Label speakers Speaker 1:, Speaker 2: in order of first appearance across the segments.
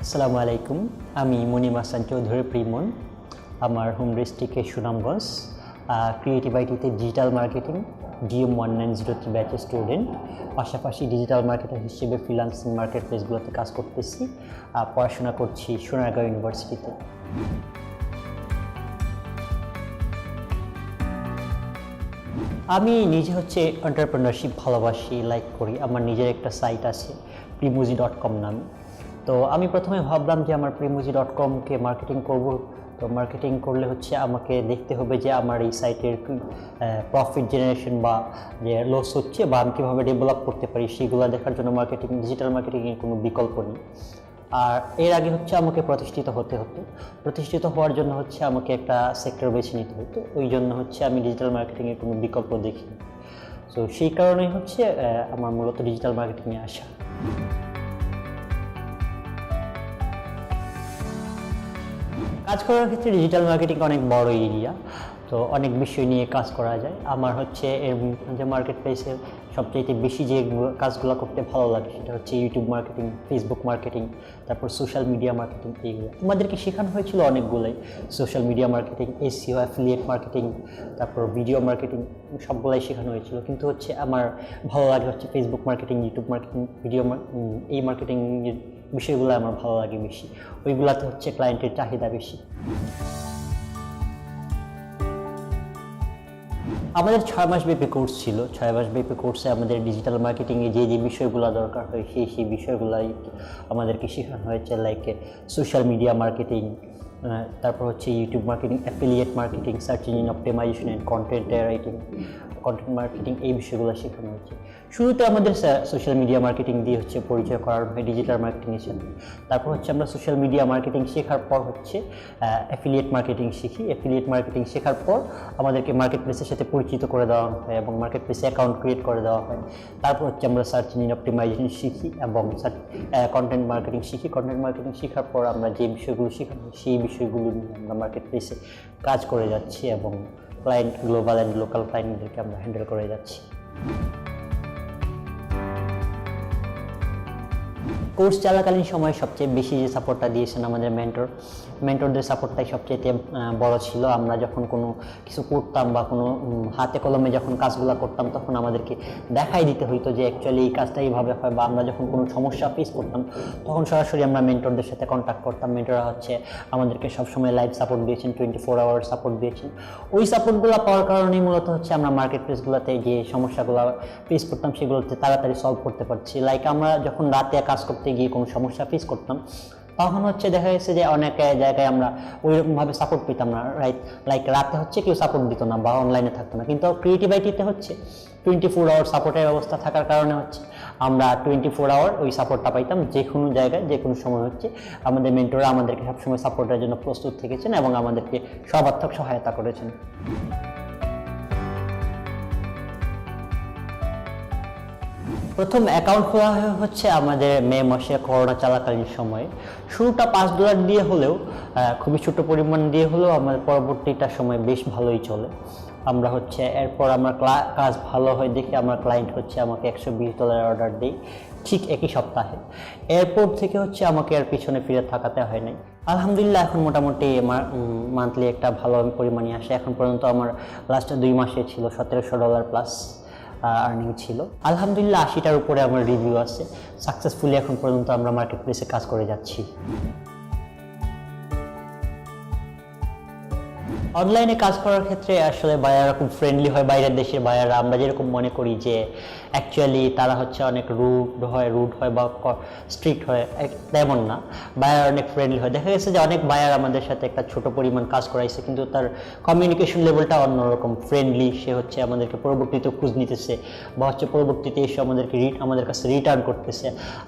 Speaker 1: আসসালামু আলাইকুম। আমি মনিম হাসান চৌধুরী প্রিমন। আমার হোম ডিস্ট্রিক্টে সুনামগঞ্জ। ক্রিয়েটিভ আইটিতে ডিজিটাল মার্কেটিং ডিএম 1903 ব্যাচের স্টুডেন্ট। পাশাপাশি ডিজিটাল মার্কেটার হিসেবে ফ্রিল্যান্সিং মার্কেট প্লেসগুলোতে কাজ করতেছি। পড়াশোনা করছি সোনারগাঁও ইউনিভার্সিটিতে। আমি নিজে এন্টারপ্রেনারশিপ ভালোবাসি, লাইক করি। আমার নিজের একটা সাইট আছে primuji.com নামে। তো আমি প্রথমে ভাবলাম যে আমার primuji.com-কে মার্কেটিং করব। তো মার্কেটিং করলে আমাকে দেখতে হবে যে আমার এই সাইটের প্রফিট জেনারেশন বা যে লস হচ্ছে বা আমি কীভাবে ডেভেলপ করতে পারি সেগুলো দেখার জন্য ডিজিটাল মার্কেটিংয়ের কোনো বিকল্প নেই। আর এর আগে আমাকে প্রতিষ্ঠিত হতে হতো। প্রতিষ্ঠিত হওয়ার জন্য আমাকে একটা সেক্টর বেছে নিতে হতো। ওই জন্য আমি ডিজিটাল মার্কেটিংয়ের কোনো বিকল্প দেখিনি। সো সেই কারণেই আমার মূলত ডিজিটাল মার্কেটিংয়ে আসা। কাজ করার ক্ষেত্রে ডিজিটাল মার্কেটিং অনেক বড় এরিয়া, তো অনেক বিষয় নিয়ে কাজ করা যায়। আমার এর যে মার্কেট প্লেসের সবচেয়ে বেশি যে কাজগুলো করতে ভালো লাগে সেটা ইউটিউব মার্কেটিং, ফেসবুক মার্কেটিং, তারপর সোশ্যাল মিডিয়া মার্কেটিং। এইগুলো আমাদেরকে শেখানো হয়েছিল অনেকগুলোই। Social media marketing, SEO, affiliate marketing, তারপর ভিডিও মার্কেটিং, সবগুলাই শেখানো হয়েছিল। কিন্তু আমার ভালো লাগে Facebook marketing, YouTube marketing, video এই মার্কেটিংয়ের বিষয়গুলো আমার ভালো লাগে বেশি। ওইগুলাতে ক্লায়েন্টের চাহিদা বেশি। আমাদের 6 মাস ব্যাপী কোর্স ছিল। 6 মাস ব্যাপী কোর্সে আমাদের ডিজিটাল মার্কেটিংয়ে যে বিষয়গুলো দরকার হয় সেই বিষয়গুলাই আমাদেরকে শেখানো হয়েছে, লাইক সোশ্যাল মিডিয়া মার্কেটিং, তারপর YouTube marketing, affiliate marketing, search engine optimisation and content writing, content marketing, এই বিষয়গুলো শেখানো হয়েছে। শুরুতে আমাদের সোশ্যাল মিডিয়া মার্কেটিং দিয়ে পরিচয় করানো হয় ডিজিটাল মার্কেটিংয়ের সাথে। তারপর আমরা সোশ্যাল মিডিয়া মার্কেটিং শেখার পর অ্যাফিলিয়েট মার্কেটিং শিখি। অ্যাফিলিয়েট মার্কেটিং শেখার পর আমাদেরকে মার্কেট প্লেসের সাথে পরিচিত করে দেওয়া হয় এবং মার্কেট প্লেসে অ্যাকাউন্ট ক্রিয়েট করে দেওয়া হয়। তারপর আমরা সার্চ ইঞ্জিন অপটিমাইজেশন শিখি এবং কন্টেন্ট মার্কেটিং শিখি। কন্টেন্ট মার্কেটিং শেখার পর আমরা যে বিষয়গুলো শেখানো সেই বিষয়গুলো নিয়ে আমরা মার্কেট প্লেসে কাজ করে যাচ্ছি এবং ক্লায়েন্ট, গ্লোবাল অ্যান্ড লোকাল ক্লায়েন্টদেরকে আমরা হ্যান্ডেল করে যাচ্ছি। কোর্স চলাকালীন সময় সবচেয়ে বেশি যে সাপোর্টটা দিয়েছেন আমাদের মেন্টরদের সাপোর্টটাই সবচেয়ে বড় ছিল। আমরা যখন কোনো কিছু করতাম বা কোনো হাতে কলমে যখন কাজগুলো করতাম তখন আমাদেরকে দেখাই দিতে হইতো যে অ্যাকচুয়ালি এই কাজটা এইভাবে হয়, বা আমরা যখন কোনো সমস্যা ফেস করতাম তখন সরাসরি আমরা মেন্টরদের সাথে কন্ট্যাক্ট করতাম। মেন্টররা আমাদেরকে সবসময় লাইভ সাপোর্ট দিয়েছেন, 24 আওয়ার সাপোর্ট দিয়েছেন। ওই সাপোর্টগুলো পাওয়ার কারণেই মূলত আমরা মার্কেট প্লেসগুলোতে যে সমস্যাগুলো ফেস করতাম সেগুলোতে তাড়াতাড়ি সলভ করতে পারছি। লাইক আমরা যখন রাতে কাজ করতে গিয়ে কোনো সমস্যা ফেস করতাম তখন দেখা গেছে যে অনেক জায়গায় আমরা ওইরকমভাবে সাপোর্ট পেতাম না। লাইক রাতে কেউ সাপোর্ট দিত না বা অনলাইনে থাকতো না। কিন্তু ক্রিয়েটিভ আইটিতে 24 আওয়ার সাপোর্টের ব্যবস্থা থাকার কারণে আমরা 24 আওয়ার ওই সাপোর্টটা পাইতাম। যে কোনো জায়গায় যে কোনো সময় আমাদের মেন্টররা আমাদেরকে সবসময় সাপোর্টের জন্য প্রস্তুত থেকেছেন এবং আমাদেরকে সর্বাত্মক সহায়তা করেছেন। প্রথম অ্যাকাউন্ট খোলা আমাদের মে মাসে করোনা চলাকালীন সময়ে। শুরুটা $5 দিয়ে হলেও, খুবই ছোট পরিমাণ দিয়ে হলেও আমাদের পরবর্তীটা সময় বেশ ভালোই চলে। আমরা এরপর আমার কাজ ভালো হয় দেখে আমার ক্লায়েন্ট আমাকে $120 অর্ডার দেয় ঠিক একই সপ্তাহে। এরপর থেকে আমাকে আর পিছনে ফিরে থাকাতে হয় নাই। আলহামদুলিল্লাহ এখন মোটামুটি মান্থলি একটা ভালো পরিমাণই আসে। এখন পর্যন্ত আমার লাস্ট 2 মাসে ছিল $1700 প্লাস আর্নিং ছিল। আলহামদুলিল্লাহ 80টার উপরে আমার রিভিউ আছে। সাকসেসফুলি এখন পর্যন্ত আমরা মার্কেট প্লেসে কাজ করে যাচ্ছি। অনলাইনে কাজ করার ক্ষেত্রে আসলে বায়াররা খুব ফ্রেন্ডলি হয়। বাইরের দেশের বায়াররা আমরা যেরকম মনে করি যে অ্যাকচুয়ালি তারা অনেক রুড হয় বা স্ট্রিক্ট হয়, তেমন না। বায়ার অনেক ফ্রেন্ডলি হয়। দেখা গেছে যে অনেক বায়ার আমাদের সাথে একটা ছোট পরিমাণ কাজ করাইছে কিন্তু তার কমিউনিকেশন লেভেলটা অন্যরকম, ফ্রেন্ডলি। সে আমাদেরকে পরবর্তীতে খোঁজ নিতেছে বা পরবর্তীতে এসে আমাদের কাছে রিটার্ন করতেছে।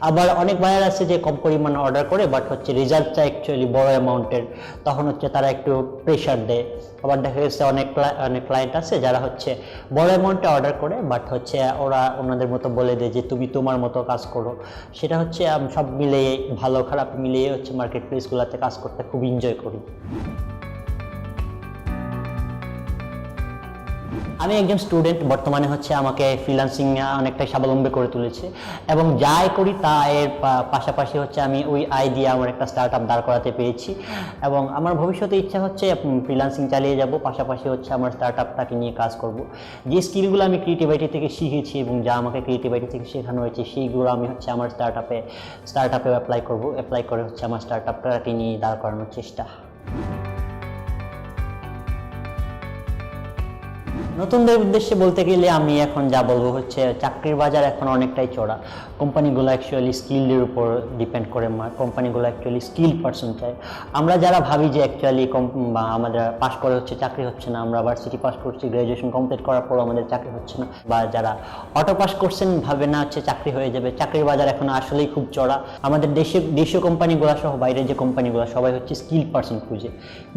Speaker 1: আবার অনেক বায়ার আছে যে কম পরিমাণ অর্ডার করে বাট রেজাল্টটা অ্যাকচুয়ালি বড় অ্যামাউন্টের, তখন তারা একটু প্রেশার দেয়। আবার দেখা গেছে অনেক ক্লায়েন্ট আছে যারা বড় অ্যামাউন্টে অর্ডার করে বাট ওরা ওনাদের মতো বলে দেয় যে তুমি তোমার মতো কাজ করো। সেটা সব মিলিয়ে, ভালো খারাপ মিলিয়ে মার্কেট প্লেসগুলোতে কাজ করতে খুব এনজয় করি। আমি একজন স্টুডেন্ট, বর্তমানে হচ্ছে আমাকে ফ্রিল্যান্সিং অনেকটাই স্বাবলম্বী করে তুলেছে, এবং যাই করি তা এর পাশাপাশি হচ্ছে আমি ওই আয় দিয়ে আমার একটা স্টার্ট আপ দাঁড় করাতে পেরেছি, এবং আমার ভবিষ্যতে ইচ্ছা হচ্ছে ফ্রিল্যান্সিং চালিয়ে যাব, পাশাপাশি হচ্ছে আমার স্টার্ট আপটাকে নিয়ে কাজ করব। যে স্কিলগুলো আমি ক্রিয়েটিভিটি থেকে শিখেছি এবং যা আমাকে ক্রিয়েটিভিটি থেকে শেখানো হয়েছে সেইগুলো আমি হচ্ছে আমার স্টার্ট আপে অ্যাপ্লাই করে হচ্ছে আমার স্টার্ট আপটাকে নিয়ে দাঁড় করানোর চেষ্টা। নতুনদের উদ্দেশ্যে বলতে গেলে আমি এখন যা বলবো হচ্ছে, চাকরির বাজার এখন অনেকটাই চড়া। কোম্পানিগুলো অ্যাকচুয়ালি স্কিলের উপর ডিপেন্ড করে, কোম্পানিগুলো অ্যাকচুয়ালি স্কিল পারসন চায়। আমরা যারা ভাবি যে অ্যাকচুয়ালি আমাদের পাস করে হচ্ছে চাকরি হচ্ছে না, আমরা ভার্সিটি পাস করছি, গ্র্যাজুয়েশন কমপ্লিট করার পরও আমাদের চাকরি হচ্ছে না, বা যারা অটো পাস করছেন ভাবে না হচ্ছে চাকরি হয়ে যাবে। চাকরির বাজার এখন আসলেই খুব চড়া। আমাদের দেশীয় কোম্পানিগুলো সহ বাইরের যে কোম্পানিগুলো সবাই হচ্ছে স্কিল পারসন খুঁজে।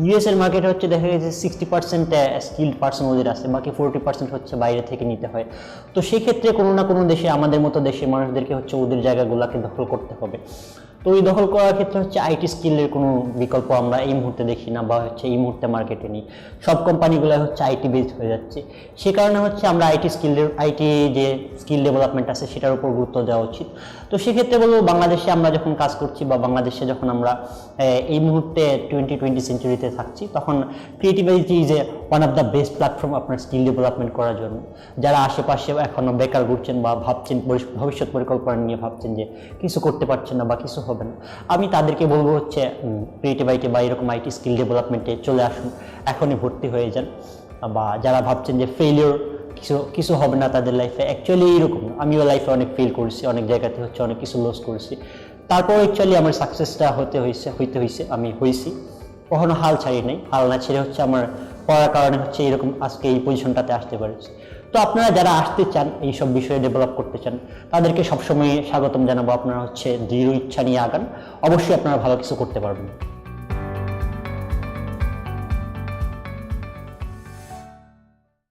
Speaker 1: ইউএস এর মার্কেটে হচ্ছে দেখা গেছে 60% স্কিল পারসন ওদের আছে, বাকি 40% হচ্ছে বাইরে থেকে নিতে হয়। তো সেই ক্ষেত্রে কোনো না কোনো দেশে, আমাদের মতো দেশের মানুষদেরকে হচ্ছে ওদের জায়গাগুলোকে দখল করতে হবে। তো ওই দখল করার ক্ষেত্রে হচ্ছে আইটি স্কিলের কোনো বিকল্প আমরা এই মুহূর্তে দেখি না, বা হচ্ছে এই মুহূর্তে মার্কেটে নেই। সব কোম্পানিগুলো হচ্ছে আইটি বেসড হয়ে যাচ্ছে। সে কারণে হচ্ছে আমরা আইটি যে স্কিল ডেভেলপমেন্ট আছে সেটার উপর গুরুত্ব দেওয়া উচিত। তো সেক্ষেত্রে বলবো, বাংলাদেশে আমরা যখন কাজ করছি, বা বাংলাদেশে যখন আমরা এই মুহূর্তে 2020 সেঞ্চুরিতে থাকছি, তখন creativity is one of the best platform আপনার স্কিল ডেভেলপমেন্ট করার জন্য। যারা আশেপাশে এখনও বেকার ঘুরছেন বা ভাবছেন, ভবিষ্যৎ পরিকল্পনা নিয়ে ভাবছেন যে কিছু করতে পারছেন না বা কিছু হবে না, আমি তাদেরকে বলবো হচ্ছে ক্রিয়েটিভিটি বা এরকম আইটি স্কিল ডেভেলপমেন্টে চলে আসুন, এখনই ভর্তি হয়ে যান। বা যারা ভাবছেন যে ফেলিওর কিছু হবে না তাদের লাইফে, অ্যাকচুয়ালি এইরকম। আমিও লাইফে অনেক ফেল করেছি, অনেক জায়গাতে হচ্ছে অনেক কিছু লস করেছি, তারপর অ্যাকচুয়ালি আমার সাকসেসটা হইতে হয়েছে, আমি হয়েছি। কখনো হাল ছাড়ি নাই, হাল না ছেড়ে হচ্ছে আমার পড়ার কারণে হচ্ছে এরকম আজকে এই পজিশনটাতে আসতে পারছি। তো আপনারা যারা আসতে চান, এইসব বিষয়ে ডেভেলপ করতে চান, তাদেরকে সবসময় স্বাগতম জানাবো। আপনারা হচ্ছে দৃঢ় ইচ্ছা নিয়ে আগান, অবশ্যই আপনারা ভালো কিছু করতে পারবেন।